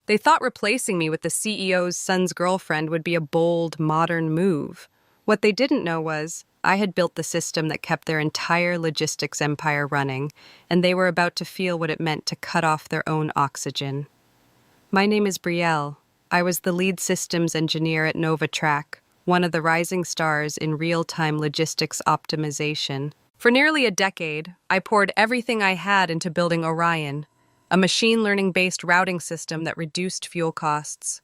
They thought replacing me with the CEO's son's girlfriend would be a bold, modern move. What they didn't know was I had built the system that kept their entire logistics empire running, and they were about to feel what it meant to cut off their own oxygen. My name is Brielle. I was the lead systems engineer at NovaTrack, one of the rising stars in real-time logistics optimization. For nearly a decade, I poured everything I had into building Orion, a machine learning-based routing system that reduced fuel costs,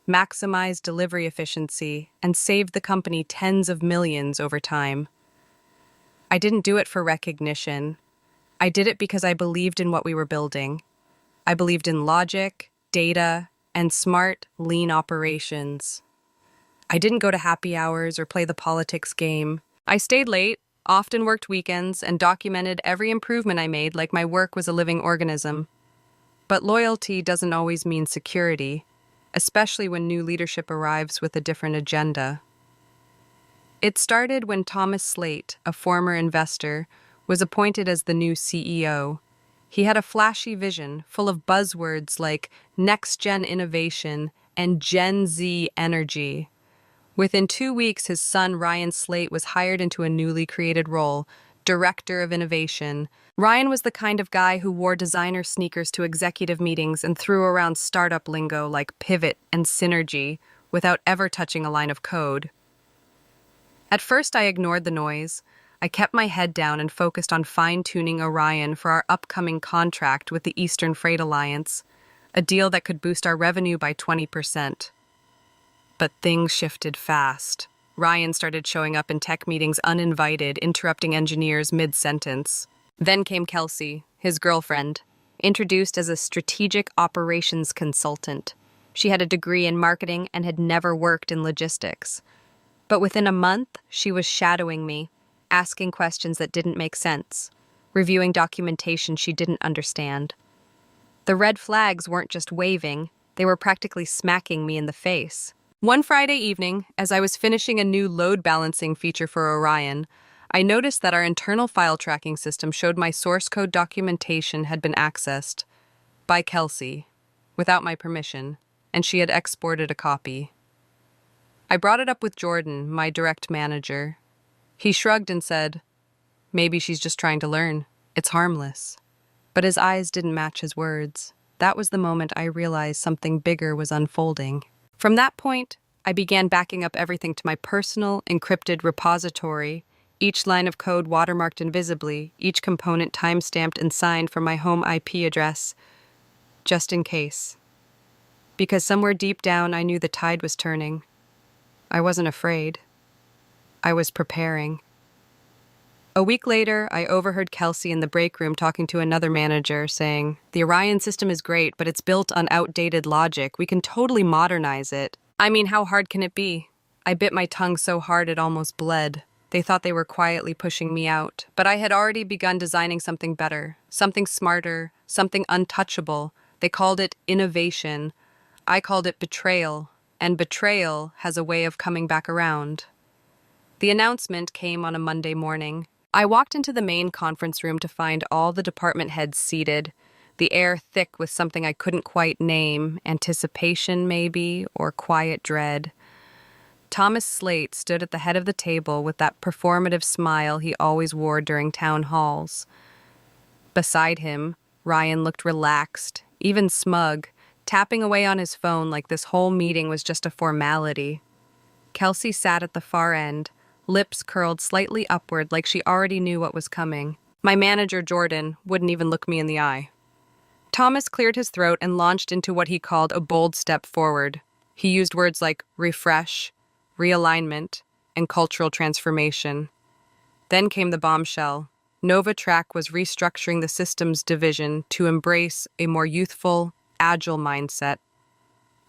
maximized delivery efficiency, and saved the company tens of millions over time. I didn't do it for recognition. I did it because I believed in what we were building. I believed in logic, data, and smart, lean operations. I didn't go to happy hours or play the politics game. I stayed late, often worked weekends, and documented every improvement I made like my work was a living organism. But loyalty doesn't always mean security, especially when new leadership arrives with a different agenda. It started when Thomas Slate, a former investor, was appointed as the new CEO. He had a flashy vision full of buzzwords like next-gen innovation and Gen Z energy. Within 2 weeks, his son Ryan Slate was hired into a newly created role, Director of Innovation. Ryan was the kind of guy who wore designer sneakers to executive meetings and threw around startup lingo like pivot and synergy without ever touching a line of code. At first, I ignored the noise. I kept my head down and focused on fine-tuning Orion for our upcoming contract with the Eastern Freight Alliance, a deal that could boost our revenue by 20%. But things shifted fast. Ryan started showing up in tech meetings uninvited, interrupting engineers mid-sentence. Then came Kelsey, his girlfriend, introduced as a strategic operations consultant. She had a degree in marketing and had never worked in logistics. But within a month, she was shadowing me, asking questions that didn't make sense, reviewing documentation she didn't understand. The red flags weren't just waving, they were practically smacking me in the face. One Friday evening, as I was finishing a new load balancing feature for Orion, I noticed that our internal file tracking system showed my source code documentation had been accessed by Kelsey, without my permission, and she had exported a copy. I brought it up with Jordan, my direct manager. He shrugged and said, "Maybe she's just trying to learn. It's harmless." But his eyes didn't match his words. That was the moment I realized something bigger was unfolding. From that point, I began backing up everything to my personal, encrypted repository, each line of code watermarked invisibly, each component time-stamped and signed from my home IP address, just in case. Because somewhere deep down, I knew the tide was turning. I wasn't afraid. I was preparing. A week later, I overheard Kelsey in the break room talking to another manager, saying, "The Orion system is great, but it's built on outdated logic. We can totally modernize it." I mean, how hard can it be? I bit my tongue so hard it almost bled. They thought they were quietly pushing me out, but I had already begun designing something better, something smarter, something untouchable. They called it innovation. I called it betrayal, and betrayal has a way of coming back around. The announcement came on a Monday morning. I walked into the main conference room to find all the department heads seated, the air thick with something I couldn't quite name, anticipation maybe, or quiet dread. Thomas Slate stood at the head of the table with that performative smile he always wore during town halls. Beside him, Ryan looked relaxed, even smug, tapping away on his phone like this whole meeting was just a formality. Kelsey sat at the far end, lips curled slightly upward like she already knew what was coming. My manager, Jordan, wouldn't even look me in the eye. Thomas cleared his throat and launched into what he called a bold step forward. He used words like refresh, realignment, and cultural transformation. Then came the bombshell. NovaTrack was restructuring the systems division to embrace a more youthful, agile mindset.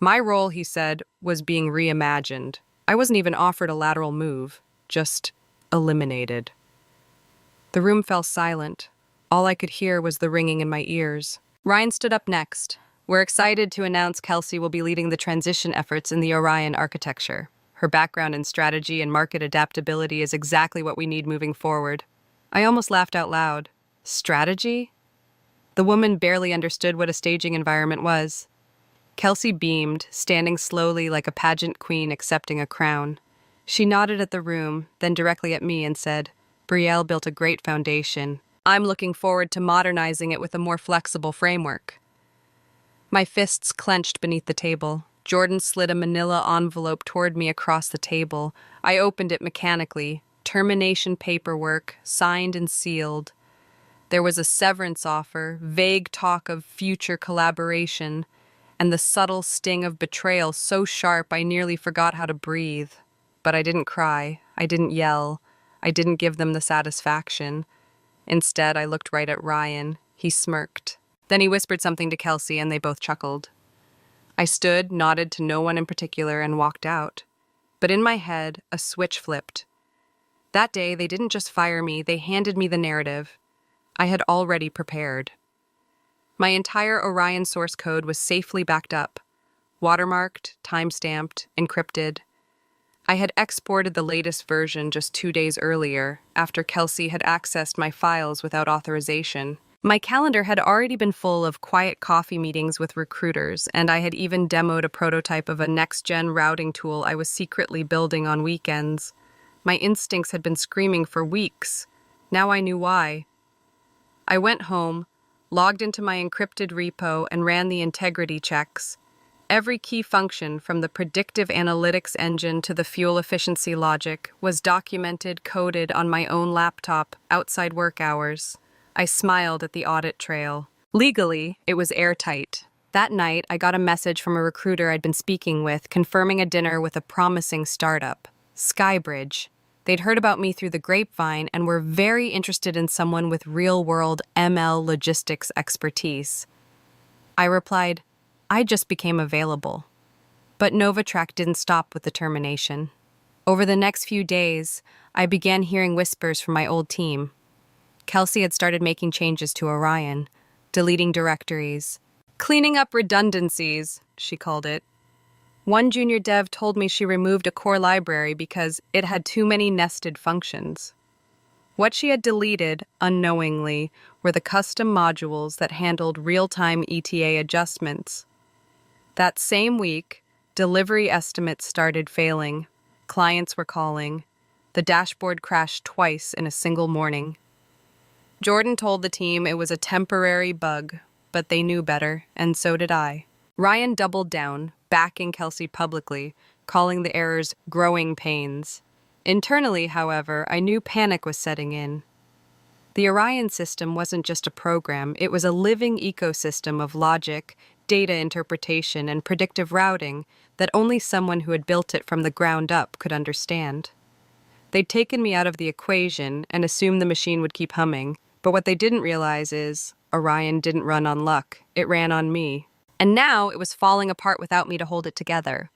My role, he said, was being reimagined. I wasn't even offered a lateral move, just eliminated. The room fell silent. All I could hear was the ringing in my ears. Ryan stood up next. "We're excited to announce Kelsey will be leading the transition efforts in the Orion architecture. Her background in strategy and market adaptability is exactly what we need moving forward." I almost laughed out loud. Strategy? The woman barely understood what a staging environment was. Kelsey beamed, standing slowly like a pageant queen accepting a crown. She nodded at the room, then directly at me and said, "Brielle built a great foundation. I'm looking forward to modernizing it with a more flexible framework." My fists clenched beneath the table. Jordan slid a manila envelope toward me across the table. I opened it mechanically. Termination paperwork, signed and sealed. There was a severance offer, vague talk of future collaboration, and the subtle sting of betrayal so sharp I nearly forgot how to breathe. But I didn't cry. I didn't yell. I didn't give them the satisfaction. Instead, I looked right at Ryan. He smirked. Then he whispered something to Kelsey, and they both chuckled. I stood, nodded to no one in particular, and walked out. But in my head, a switch flipped. That day, they didn't just fire me, they handed me the narrative. I had already prepared. My entire Orion source code was safely backed up, watermarked, time-stamped, encrypted. I had exported the latest version just 2 days earlier, after Kelsey had accessed my files without authorization. My calendar had already been full of quiet coffee meetings with recruiters, and I had even demoed a prototype of a next-gen routing tool I was secretly building on weekends. My instincts had been screaming for weeks. Now I knew why. I went home, logged into my encrypted repo, and ran the integrity checks. Every key function, from the predictive analytics engine to the fuel efficiency logic, was documented, coded on my own laptop, outside work hours. I smiled at the audit trail. Legally, it was airtight. That night, I got a message from a recruiter I'd been speaking with, confirming a dinner with a promising startup, Skybridge. They'd heard about me through the grapevine and were very interested in someone with real-world ML logistics expertise. I replied, "I just became available." But NovaTrack didn't stop with the termination. Over the next few days, I began hearing whispers from my old team. Kelsey had started making changes to Orion, deleting directories, cleaning up redundancies, she called it. One junior dev told me she removed a core library because it had too many nested functions. What she had deleted, unknowingly, were the custom modules that handled real-time ETA adjustments. That same week, delivery estimates started failing. Clients were calling. The dashboard crashed twice in a single morning. Jordan told the team it was a temporary bug, but they knew better, and so did I. Ryan doubled down, backing Kelsey publicly, calling the errors growing pains. Internally, however, I knew panic was setting in. The Orion system wasn't just a program, it was a living ecosystem of logic, data interpretation, and predictive routing that only someone who had built it from the ground up could understand. They'd taken me out of the equation and assumed the machine would keep humming, but what they didn't realize is Orion didn't run on luck, it ran on me. And now it was falling apart without me to hold it together.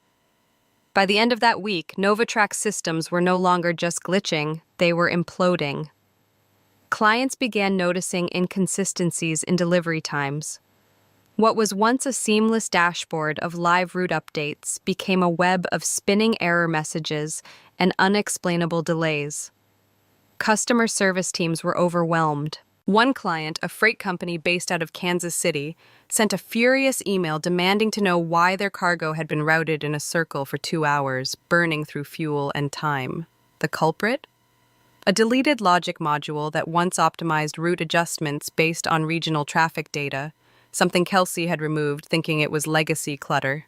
By the end of that week, NovaTrack's systems were no longer just glitching, they were imploding. Clients began noticing inconsistencies in delivery times. What was once a seamless dashboard of live route updates became a web of spinning error messages and unexplainable delays. Customer service teams were overwhelmed. One client, a freight company based out of Kansas City, sent a furious email demanding to know why their cargo had been routed in a circle for 2 hours, burning through fuel and time. The culprit? A deleted logic module that once optimized route adjustments based on regional traffic data, something Kelsey had removed thinking it was legacy clutter.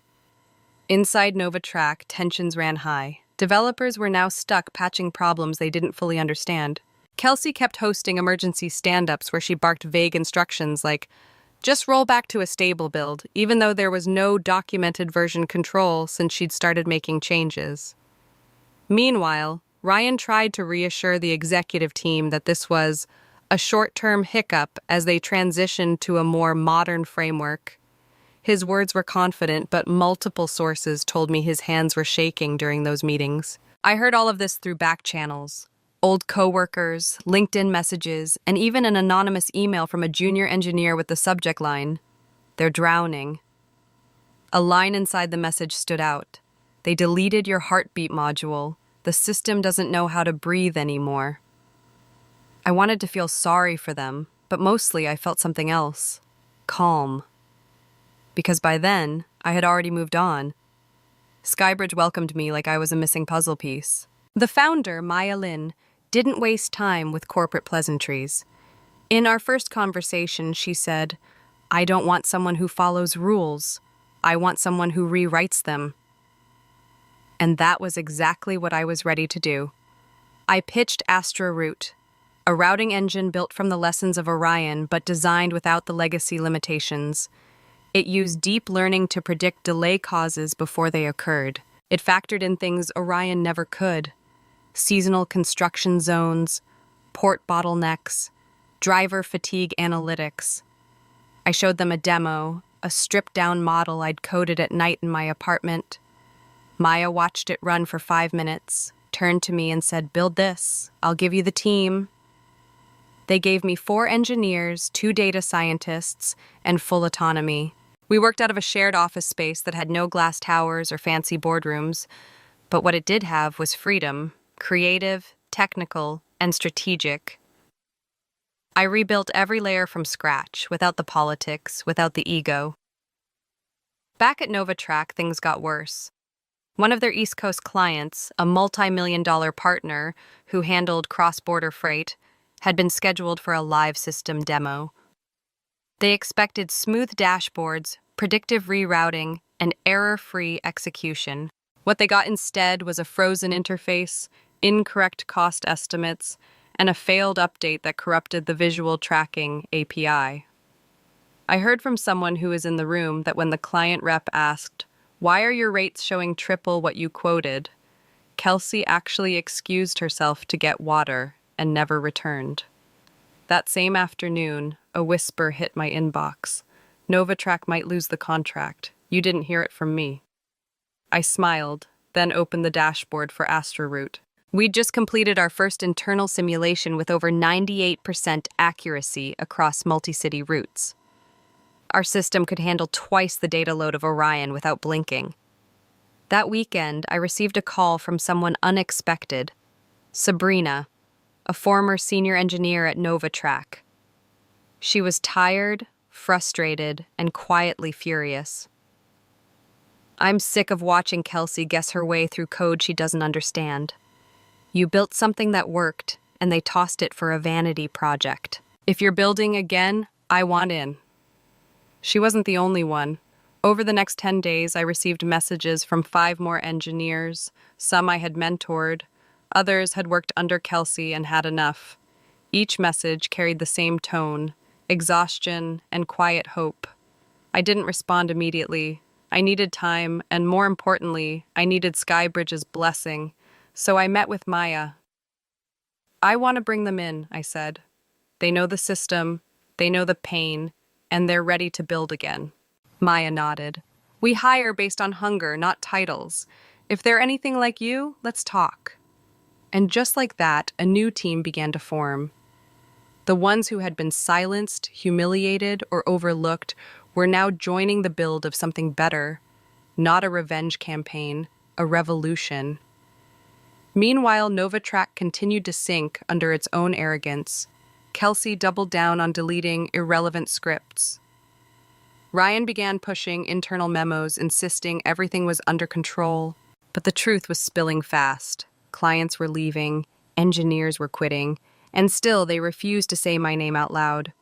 Inside NovaTrack, tensions ran high. Developers were now stuck patching problems they didn't fully understand. Kelsey kept hosting emergency stand-ups where she barked vague instructions like, "Just roll back to a stable build," even though there was no documented version control since she'd started making changes. Meanwhile, Ryan tried to reassure the executive team that this was a short-term hiccup as they transitioned to a more modern framework. His words were confident, but multiple sources told me his hands were shaking during those meetings. I heard all of this through back channels. Old coworkers, LinkedIn messages, and even an anonymous email from a junior engineer with the subject line, "They're drowning." A line inside the message stood out. "They deleted your heartbeat module. The system doesn't know how to breathe anymore." I wanted to feel sorry for them, but mostly I felt something else. Calm. Because by then, I had already moved on. Skybridge welcomed me like I was a missing puzzle piece. The founder, Maya Lin, didn't waste time with corporate pleasantries. In our first conversation, she said, "I don't want someone who follows rules. I want someone who rewrites them." And that was exactly what I was ready to do. I pitched Astra Root, a routing engine built from the lessons of Orion but designed without the legacy limitations. It used deep learning to predict delay causes before they occurred. It factored in things Orion never could: seasonal construction zones, port bottlenecks, driver fatigue analytics. I showed them a demo, a stripped-down model I'd coded at night in my apartment. Maya watched it run for 5 minutes, turned to me and said, "Build this. I'll give you the team." They gave me 4 engineers, 2 data scientists, and full autonomy. We worked out of a shared office space that had no glass towers or fancy boardrooms, but what it did have was freedom, creative, technical, and strategic. I rebuilt every layer from scratch, without the politics, without the ego. Back at NovaTrack, things got worse. One of their East Coast clients, a multi-million-dollar partner who handled cross-border freight, had been scheduled for a live system demo. They expected smooth dashboards, predictive rerouting, and error-free execution. What they got instead was a frozen interface, incorrect cost estimates, and a failed update that corrupted the visual tracking API. I heard from someone who was in the room that when the client rep asked, "Why are your rates showing triple what you quoted?" Kelsey actually excused herself to get water and never returned. That same afternoon, a whisper hit my inbox. "NovaTrack might lose the contract. You didn't hear it from me." I smiled, then opened the dashboard for Astra Root. We'd just completed our first internal simulation with over 98% accuracy across multi-city routes. Our system could handle twice the data load of Orion without blinking. That weekend, I received a call from someone unexpected: Sabrina, a former senior engineer at NovaTrack. She was tired, frustrated, and quietly furious. "I'm sick of watching Kelsey guess her way through code she doesn't understand. You built something that worked, and they tossed it for a vanity project. If you're building again, I want in." She wasn't the only one. Over the next 10 days, I received messages from 5 more engineers. Some I had mentored. Others had worked under Kelsey and had enough. Each message carried the same tone: exhaustion and quiet hope. I didn't respond immediately. I needed time, and more importantly, I needed Skybridge's blessing. So I met with Maya. "I want to bring them in," I said. "They know the system, they know the pain, and they're ready to build again." Maya nodded. "We hire based on hunger, not titles. If they're anything like you, let's talk." And just like that, a new team began to form. The ones who had been silenced, humiliated, or overlooked were now joining the build of something better. Not a revenge campaign, a revolution. Meanwhile, NovaTrack continued to sink under its own arrogance. Kelsey doubled down on deleting irrelevant scripts. Ryan began pushing internal memos, insisting everything was under control. But the truth was spilling fast. Clients were leaving, engineers were quitting, and still they refused to say my name out loud.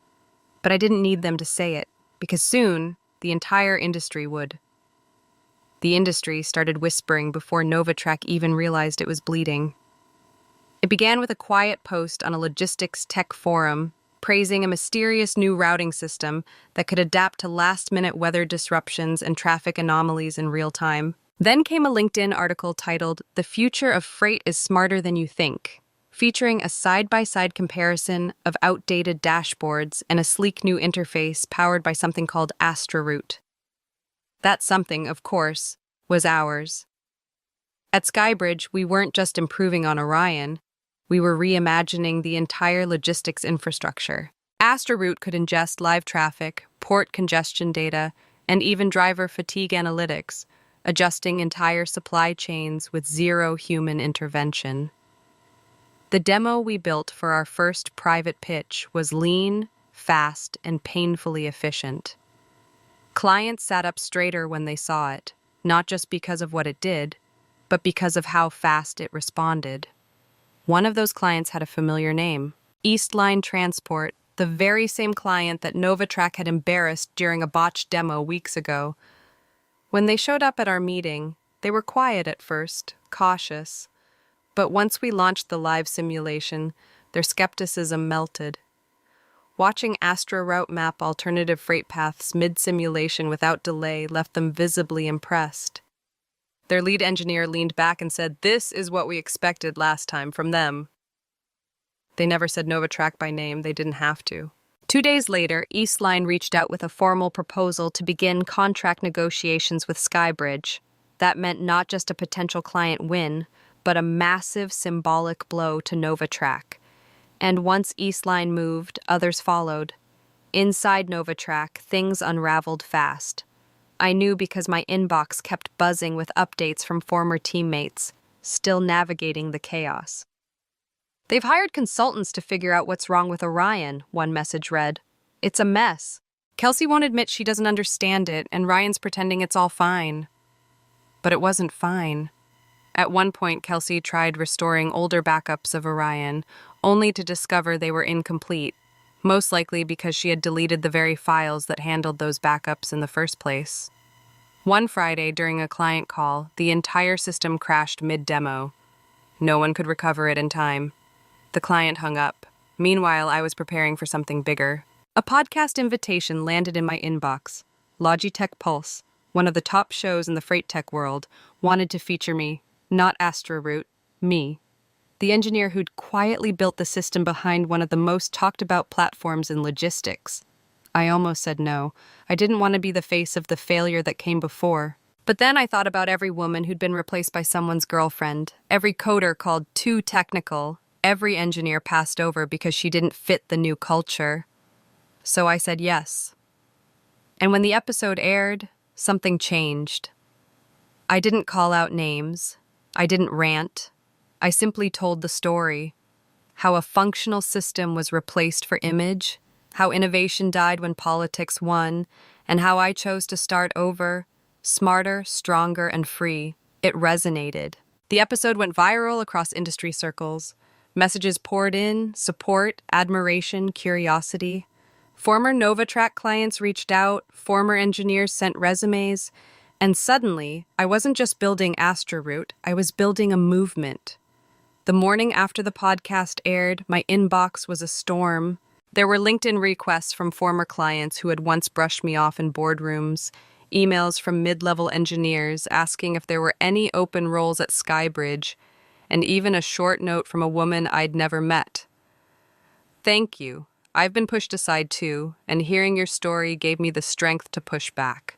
But I didn't need them to say it, because soon the entire industry would. The industry started whispering before NovaTrack even realized it was bleeding. It began with a quiet post on a logistics tech forum, praising a mysterious new routing system that could adapt to last-minute weather disruptions and traffic anomalies in real time. Then came a LinkedIn article titled "The Future of Freight is Smarter Than You Think," featuring a side-by-side comparison of outdated dashboards and a sleek new interface powered by something called Astra Root. That something, of course, was ours. At Skybridge, we weren't just improving on Orion, we were reimagining the entire logistics infrastructure. Astra Root could ingest live traffic, port congestion data, and even driver fatigue analytics, adjusting entire supply chains with zero human intervention. The demo we built for our first private pitch was lean, fast, and painfully efficient. Clients sat up straighter when they saw it, not just because of what it did, but because of how fast it responded. One of those clients had a familiar name, East Line Transport, the very same client that Novatrack had embarrassed during a botched demo weeks ago. When they showed up at our meeting, they were quiet at first, cautious. But once we launched the live simulation, their skepticism melted. Watching Astra route map alternative freight paths mid-simulation without delay left them visibly impressed. Their lead engineer leaned back and said, "This is what we expected last time from them." They never said Novatrack by name, they didn't have to. 2 days later, Eastline reached out with a formal proposal to begin contract negotiations with Skybridge. That meant not just a potential client win, but a massive symbolic blow to Novatrack. And once Eastline moved, others followed. Inside Novatrack, things unraveled fast. I knew because my inbox kept buzzing with updates from former teammates, still navigating the chaos. "They've hired consultants to figure out what's wrong with Orion," one message read. "It's a mess. Kelsey won't admit she doesn't understand it, and Ryan's pretending it's all fine." But it wasn't fine. At one point, Kelsey tried restoring older backups of Orion, only to discover they were incomplete, most likely because she had deleted the very files that handled those backups in the first place. One Friday, during a client call, the entire system crashed mid-demo. No one could recover it in time. The client hung up. Meanwhile, I was preparing for something bigger. A podcast invitation landed in my inbox. Logitech Pulse, one of the top shows in the freight tech world, wanted to feature me. Not AstroRoute, me. The engineer who'd quietly built the system behind one of the most talked about platforms in logistics. I almost said no. I didn't want to be the face of the failure that came before. But then I thought about every woman who'd been replaced by someone's girlfriend, every coder called too technical, every engineer passed over because she didn't fit the new culture. So I said yes. And when the episode aired, something changed. I didn't call out names. I didn't rant. I simply told the story. How a functional system was replaced for image, how innovation died when politics won, and how I chose to start over, smarter, stronger, and free. It resonated. The episode went viral across industry circles. Messages poured in, support, admiration, curiosity. Former Novatrack clients reached out, former engineers sent resumes, and suddenly, I wasn't just building AstroRoute, I was building a movement. The morning after the podcast aired, my inbox was a storm. There were LinkedIn requests from former clients who had once brushed me off in boardrooms, emails from mid-level engineers asking if there were any open roles at Skybridge, and even a short note from a woman I'd never met. "Thank you. I've been pushed aside too, and hearing your story gave me the strength to push back."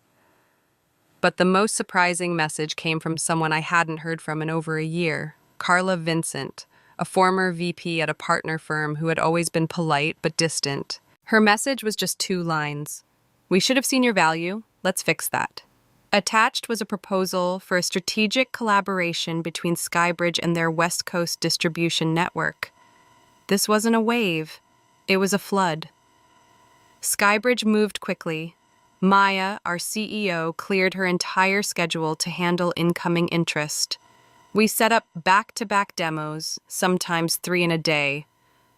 But the most surprising message came from someone I hadn't heard from in over a year, Carla Vincent, a former VP at a partner firm who had always been polite but distant. Her message was just 2 lines. "We should have seen your value. Let's fix that." Attached was a proposal for a strategic collaboration between Skybridge and their West Coast distribution network. This wasn't a wave. It was a flood. Skybridge moved quickly. Maya, our CEO, cleared her entire schedule to handle incoming interest. We set up back-to-back demos, sometimes 3 in a day.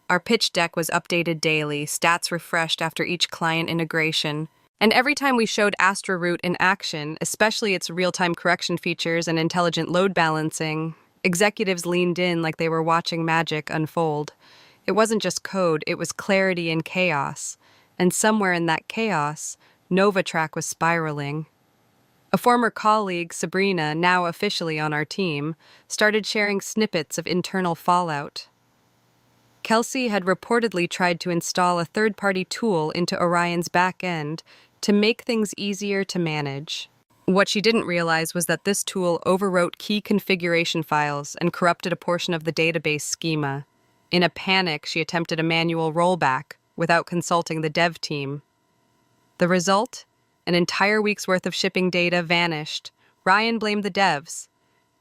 Our pitch deck was updated daily, stats refreshed after each client integration. And every time we showed AstroRoute in action, especially its real-time correction features and intelligent load balancing, executives leaned in like they were watching magic unfold. It wasn't just code, it was clarity in chaos. And somewhere in that chaos, Novatrack was spiraling. A former colleague, Sabrina, now officially on our team, started sharing snippets of internal fallout. Kelsey had reportedly tried to install a third-party tool into Orion's back end to make things easier to manage. What she didn't realize was that this tool overwrote key configuration files and corrupted a portion of the database schema. In a panic, she attempted a manual rollback without consulting the dev team. The result? An entire week's worth of shipping data vanished. Ryan blamed the devs.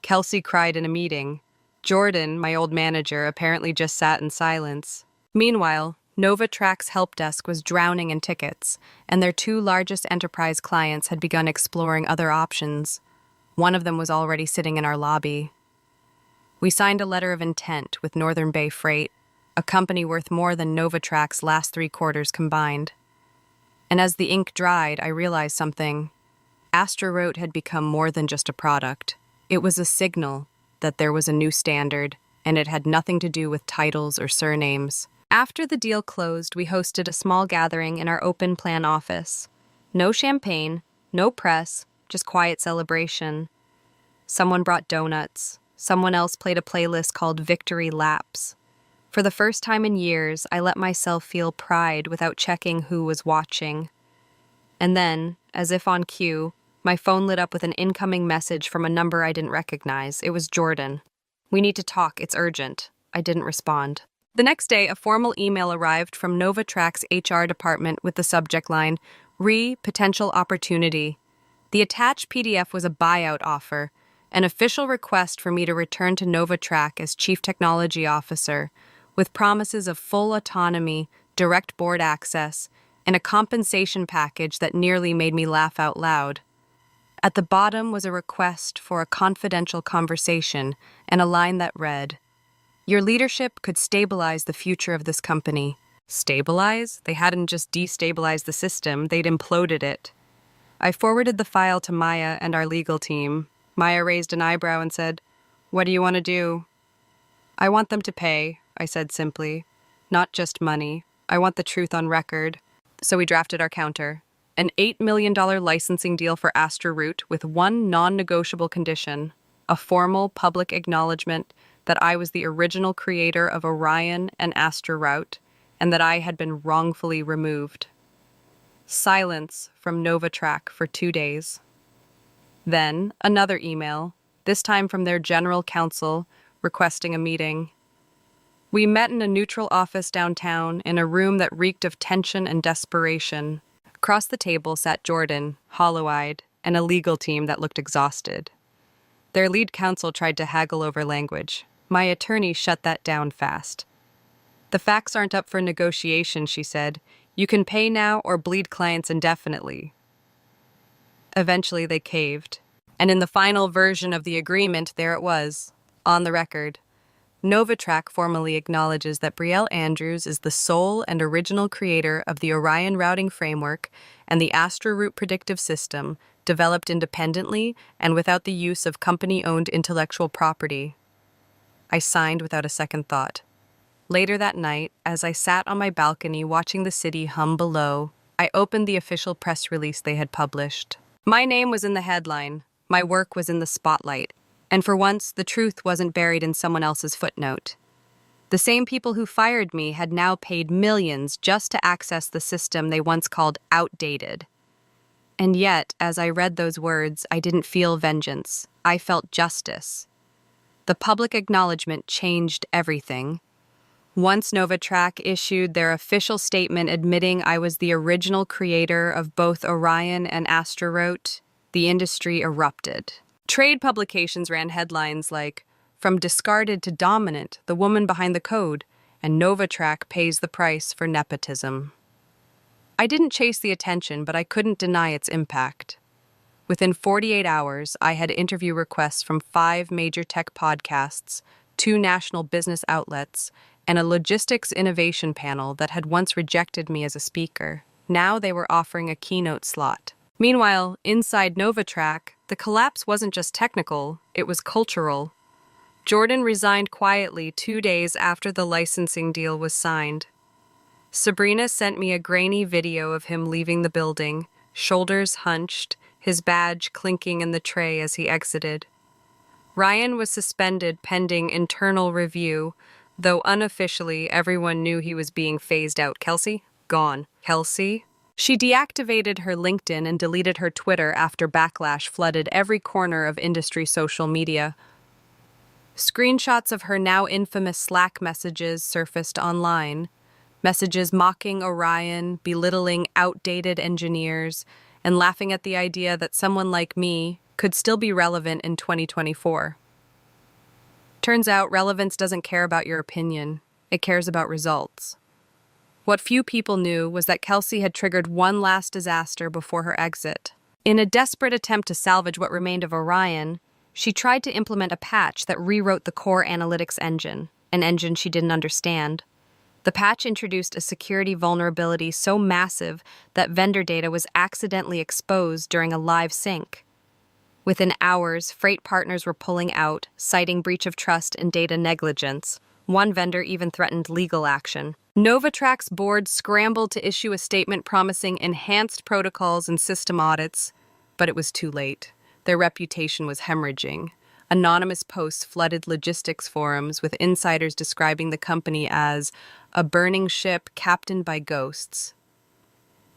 Kelsey cried in a meeting. Jordan, my old manager, apparently just sat in silence. Meanwhile, NovaTrack's help desk was drowning in tickets, and their two largest enterprise clients had begun exploring other options. One of them was already sitting in our lobby. We signed a letter of intent with Northern Bay Freight, a company worth more than NovaTrack's last 3 quarters combined. And as the ink dried, I realized something. Astronaut had become more than just a product. It was a signal that there was a new standard, and it had nothing to do with titles or surnames. After the deal closed, we hosted a small gathering in our open plan office. No champagne, no press, just quiet celebration. Someone brought donuts. Someone else played a playlist called Victory Laps. For the first time in years, I let myself feel pride without checking who was watching. And then, as if on cue, my phone lit up with an incoming message from a number I didn't recognize. It was Jordan. "We need to talk, it's urgent." I didn't respond. The next day, a formal email arrived from NovaTrack's HR department with the subject line, Potential Opportunity. The attached PDF was a buyout offer, an official request for me to return to NovaTrack as Chief Technology Officer, with promises of full autonomy, direct board access, and a compensation package that nearly made me laugh out loud. At the bottom was a request for a confidential conversation and a line that read, "Your leadership could stabilize the future of this company." Stabilize? They hadn't just destabilized the system, they'd imploded it. I forwarded the file to Maya and our legal team. Maya raised an eyebrow and said, "What do you want to do?" "I want them to pay," I said simply. "Not just money. I want the truth on record." So we drafted our counter. An $8 million licensing deal for Astronaut with one non-negotiable condition, a formal public acknowledgement that I was the original creator of Orion and Astronaut, and that I had been wrongfully removed. Silence from NovaTrack for 2 days. Then another email, this time from their general counsel, requesting a meeting. We met in a neutral office downtown in a room that reeked of tension and desperation. Across the table sat Jordan, hollow-eyed, and a legal team that looked exhausted. Their lead counsel tried to haggle over language. My attorney shut that down fast. "The facts aren't up for negotiation," she said. "You can pay now or bleed clients indefinitely." Eventually they caved. And in the final version of the agreement, there it was, on the record. NovaTrack formally acknowledges that Brielle Andrews is the sole and original creator of the Orion routing framework and the Astronaut predictive system, developed independently and without the use of company-owned intellectual property. I signed without a second thought. Later that night, as I sat on my balcony watching the city hum below, I opened the official press release they had published. My name was in the headline. My work was in the spotlight. And for once, the truth wasn't buried in someone else's footnote. The same people who fired me had now paid millions just to access the system they once called outdated. And yet, as I read those words, I didn't feel vengeance. I felt justice. The public acknowledgement changed everything. Once NovaTrack issued their official statement admitting I was the original creator of both Orion and Astronaut, the industry erupted. Trade publications ran headlines like, "From discarded to dominant, the woman behind the code, and NovaTrack pays the price for nepotism." I didn't chase the attention, but I couldn't deny its impact. Within 48 hours, I had interview requests from 5 major tech podcasts, 2 national business outlets, and a logistics innovation panel that had once rejected me as a speaker. Now they were offering a keynote slot. Meanwhile, inside NovaTrack, the collapse wasn't just technical, it was cultural. Jordan resigned quietly 2 days after the licensing deal was signed. Sabrina sent me a grainy video of him leaving the building, shoulders hunched, his badge clinking in the tray as he exited. Ryan was suspended pending internal review, though unofficially everyone knew he was being phased out. Kelsey? Gone. Kelsey? She deactivated her LinkedIn and deleted her Twitter after backlash flooded every corner of industry social media. Screenshots of her now infamous Slack messages surfaced online. Messages mocking Orion, belittling outdated engineers, and laughing at the idea that someone like me could still be relevant in 2024. Turns out relevance doesn't care about your opinion. It cares about results. What few people knew was that Kelsey had triggered one last disaster before her exit. In a desperate attempt to salvage what remained of Orion, she tried to implement a patch that rewrote the core analytics engine, an engine she didn't understand. The patch introduced a security vulnerability so massive that vendor data was accidentally exposed during a live sync. Within hours, freight partners were pulling out, citing breach of trust and data negligence. One vendor even threatened legal action. Novatrak's board scrambled to issue a statement promising enhanced protocols and system audits, but it was too late. Their reputation was hemorrhaging. Anonymous posts flooded logistics forums with insiders describing the company as a burning ship captained by ghosts.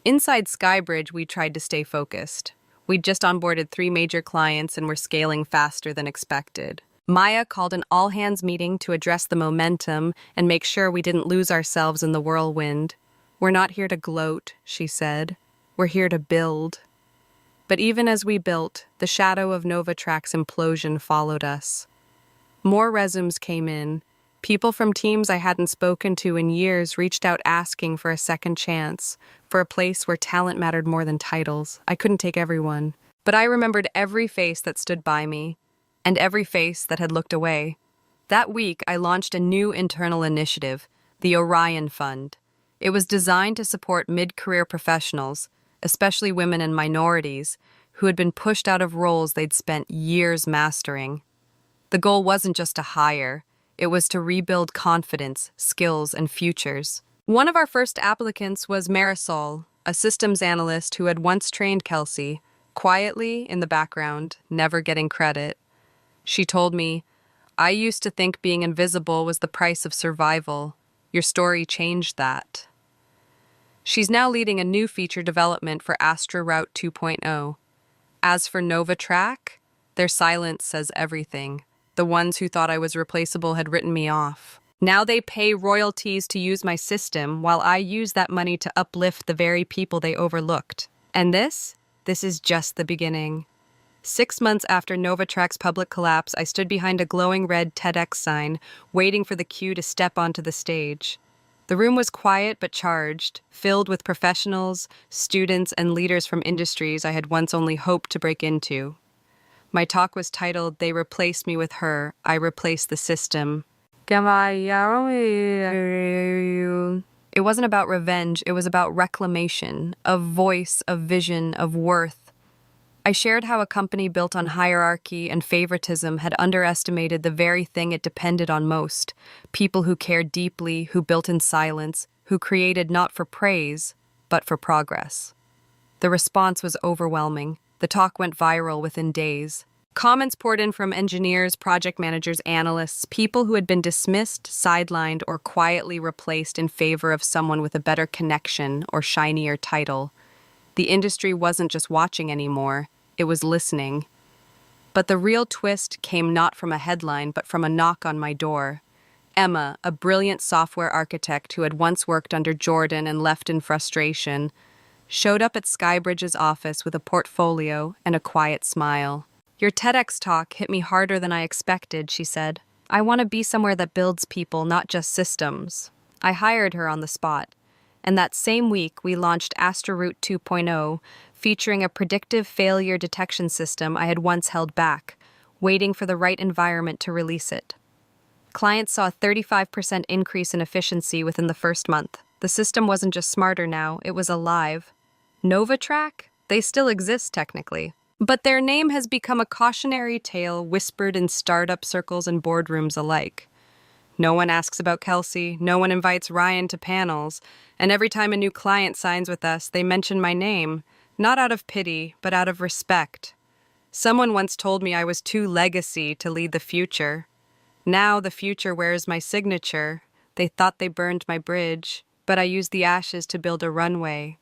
Inside Skybridge, we tried to stay focused. We'd just onboarded 3 major clients and were scaling faster than expected. Maya called an all-hands meeting to address the momentum and make sure we didn't lose ourselves in the whirlwind. "We're not here to gloat," she said. "We're here to build." But even as we built, the shadow of Novatrak's implosion followed us. More resumes came in. People from teams I hadn't spoken to in years reached out asking for a second chance, for a place where talent mattered more than titles. I couldn't take everyone, but I remembered every face that stood by me, and every face that had looked away. That week, I launched a new internal initiative, the Orion Fund. It was designed to support mid-career professionals, especially women and minorities, who had been pushed out of roles they'd spent years mastering. The goal wasn't just to hire, it was to rebuild confidence, skills, and futures. One of our first applicants was Marisol, a systems analyst who had once trained Kelsey, quietly in the background, never getting credit. She told me, "I used to think being invisible was the price of survival. Your story changed that." She's now leading a new feature development for Astra Route 2.0. As for Novatrak, their silence says everything. The ones who thought I was replaceable had written me off. Now they pay royalties to use my system, while I use that money to uplift the very people they overlooked. And this is just the beginning. 6 months after Novatrak's public collapse, I stood behind a glowing red TEDx sign, waiting for the cue to step onto the stage. The room was quiet but charged, filled with professionals, students, and leaders from industries I had once only hoped to break into. My talk was titled, "They Replaced Me with Her, I Replaced the System." It wasn't about revenge, it was about reclamation, of voice, of vision, of worth. I shared how a company built on hierarchy and favoritism had underestimated the very thing it depended on most: people who cared deeply, who built in silence, who created not for praise, but for progress. The response was overwhelming. The talk went viral within days. Comments poured in from engineers, project managers, analysts, people who had been dismissed, sidelined, or quietly replaced in favor of someone with a better connection or shinier title. The industry wasn't just watching anymore, it was listening. But the real twist came not from a headline, but from a knock on my door. Emma, a brilliant software architect who had once worked under Jordan and left in frustration, showed up at Skybridge's office with a portfolio and a quiet smile. "Your TEDx talk hit me harder than I expected," she said. "I want to be somewhere that builds people, not just systems." I hired her on the spot. And that same week, we launched Astra Route 2.0, featuring a predictive failure detection system I had once held back, waiting for the right environment to release it. Clients saw a 35% increase in efficiency within the first month. The system wasn't just smarter now, it was alive. Novatrak? They still exist technically. But their name has become a cautionary tale whispered in startup circles and boardrooms alike. No one asks about Kelsey, no one invites Ryan to panels, and every time a new client signs with us, they mention my name, not out of pity, but out of respect. Someone once told me I was too legacy to lead the future. Now the future wears my signature. They thought they burned my bridge, but I used the ashes to build a runway.